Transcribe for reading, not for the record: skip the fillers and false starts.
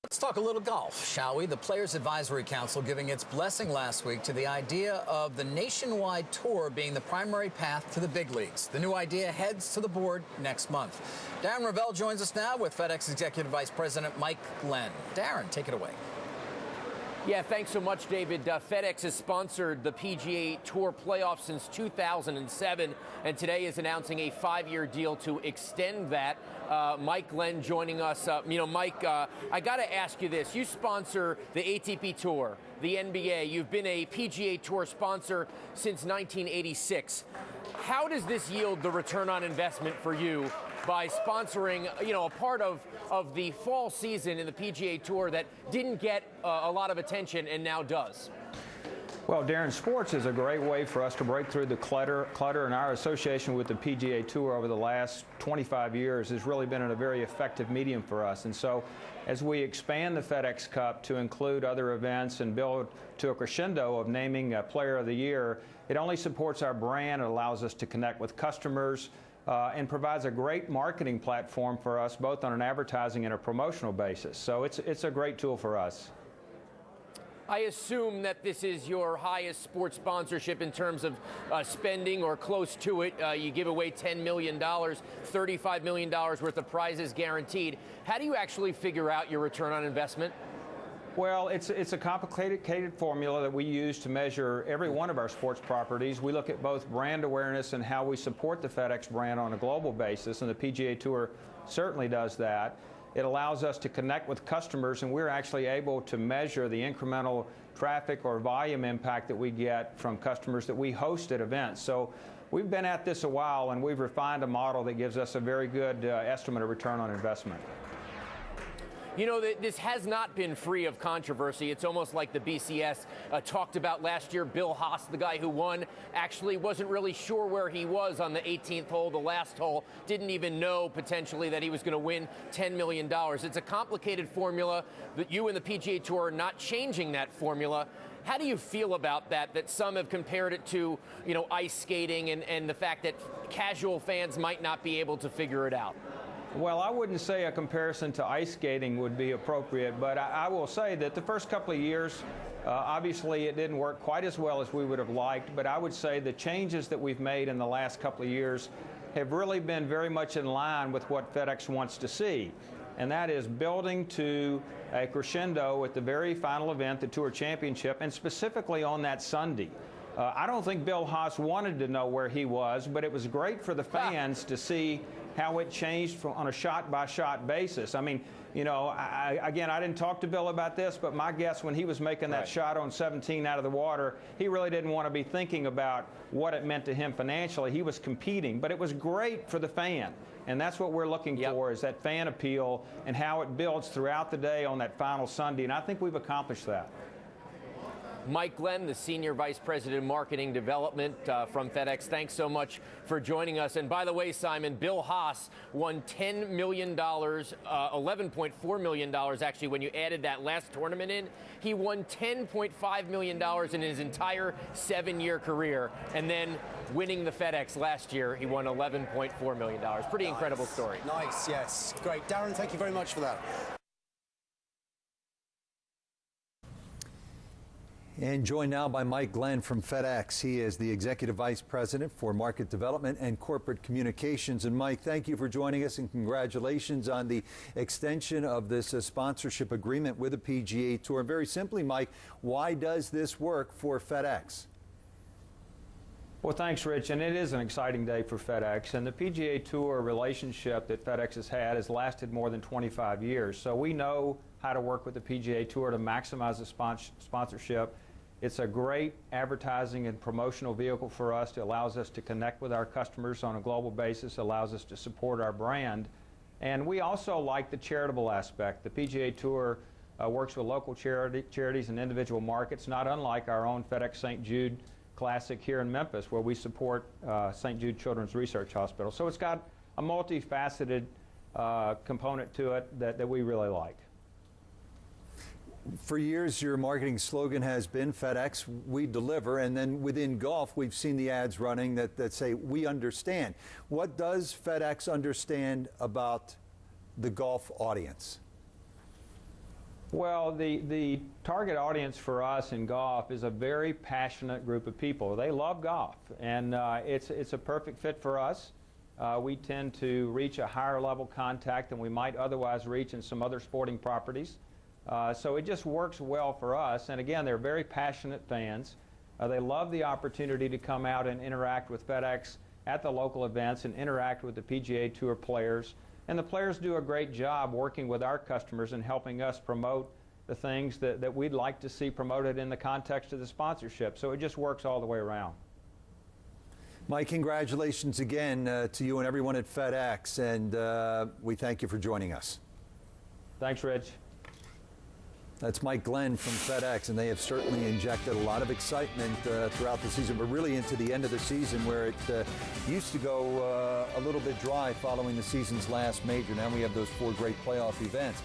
Let's talk a little golf, shall we? The Players Advisory Council giving its blessing last week to the idea of the nationwide tour being the primary path to the big leagues. The new idea heads to the board next month. Darren Ravel joins us now with FedEx Executive Vice President Mike Glenn. Darren, take it away. Yeah, thanks so much, David. FedEx has sponsored the PGA Tour playoffs since 2007, and today is announcing a 5-year deal to extend that. Mike Glenn joining us. Mike, I got to ask you this. You sponsor the ATP Tour, the NBA. You've been a PGA Tour sponsor since 1986. How does this yield the return on investment for you by sponsoring, a part of the fall season in the PGA Tour that didn't get a lot of attention and now does? Well, Darren, sports is a great way for us to break through the clutter, and our association with the PGA Tour over the last 25 years has really been a very effective medium for us. And so as we expand the FedEx Cup to include other events and build to a crescendo of naming a Player of the Year, it only supports our brand. It allows us to connect with customers and provides a great marketing platform for us, both on an advertising and a promotional basis. So it's a great tool for us. I assume that this is your highest sports sponsorship in terms of spending or close to it. You give away $10 million, $35 million worth of prizes guaranteed. How do you actually figure out your return on investment? Well, it's a complicated formula that we use to measure every one of our sports properties. We look at both brand awareness and how we support the FedEx brand on a global basis, and the PGA Tour certainly does that. It allows us to connect with customers, and we're actually able to measure the incremental traffic or volume impact that we get from customers that we host at events. So we've been at this a while, and we've refined a model that gives us a very good estimate of return on investment. This has not been free of controversy. It's almost like the BCS talked about last year. Bill Haas, the guy who won, actually wasn't really sure where he was on the 18th hole, the last hole. Didn't even know potentially that he was going to win $10 million. It's a complicated formula, that you and the PGA Tour are not changing that formula. How do you feel about that some have compared it to, ice skating and the fact that casual fans might not be able to figure it out? Well, I wouldn't say a comparison to ice skating would be appropriate, but I will say that the first couple of years, obviously it didn't work quite as well as we would have liked, but I would say the changes that we've made in the last couple of years have really been very much in line with what FedEx wants to see, and that is building to a crescendo at the very final event, the Tour Championship, and specifically on that Sunday. I don't think Bill Haas wanted to know where he was, but it was great for the fans to see how it changed on a shot-by-shot basis. I mean, again, I didn't talk to Bill about this, but my guess when he was making that shot on 17 out of the water, he really didn't want to be thinking about what it meant to him financially. He was competing, but it was great for the fan. And that's what we're looking for, is that fan appeal and how it builds throughout the day on that final Sunday, and I think we've accomplished that. Mike Glenn, the Senior Vice President of Marketing Development from FedEx, thanks so much for joining us. And by the way, Simon, Bill Haas won $10 million, $11.4 million actually when you added that last tournament in. He won $10.5 million in his entire 7-year career. And then winning the FedEx last year, he won $11.4 million. Pretty incredible story. Nice, yes. Great. Darren, thank you very much for that. And joined now by Mike Glenn from FedEx. He is the Executive Vice President for Market Development and Corporate Communications. And Mike, thank you for joining us, and congratulations on the extension of this sponsorship agreement with the PGA Tour. Very simply, Mike, why does this work for FedEx? Well, thanks, Rich, and it is an exciting day for FedEx, and the PGA Tour relationship that FedEx has had has lasted more than 25 years, so we know how to work with the PGA Tour to maximize the sponsorship. It's a great advertising and promotional vehicle for us. It allows us to connect with our customers on a global basis, allows us to support our brand, and we also like the charitable aspect. The PGA Tour works with local charities and individual markets, not unlike our own FedEx St. Jude Classic here in Memphis, where we support St. Jude Children's Research Hospital. So it's got a multifaceted component to it that we really like. For years, your marketing slogan has been FedEx, we deliver, and then within golf, we've seen the ads running that say, we understand. What does FedEx understand about the golf audience? Well, the target audience for us in golf is a very passionate group of people. They love golf, and it's a perfect fit for us. We tend to reach a higher level contact than we might otherwise reach in some other sporting properties. So it just works well for us. And again, they're very passionate fans. They love the opportunity to come out and interact with FedEx at the local events and interact with the PGA Tour players. And the players do a great job working with our customers and helping us promote the things that we'd like to see promoted in the context of the sponsorship. So it just works all the way around. Mike, congratulations again to you and everyone at FedEx, and we thank you for joining us. Thanks, Rich. That's Mike Glenn from FedEx, and they have certainly injected a lot of excitement throughout the season, but really into the end of the season where it used to go a little bit dry following the season's last major. Now we have those 4 great playoff events.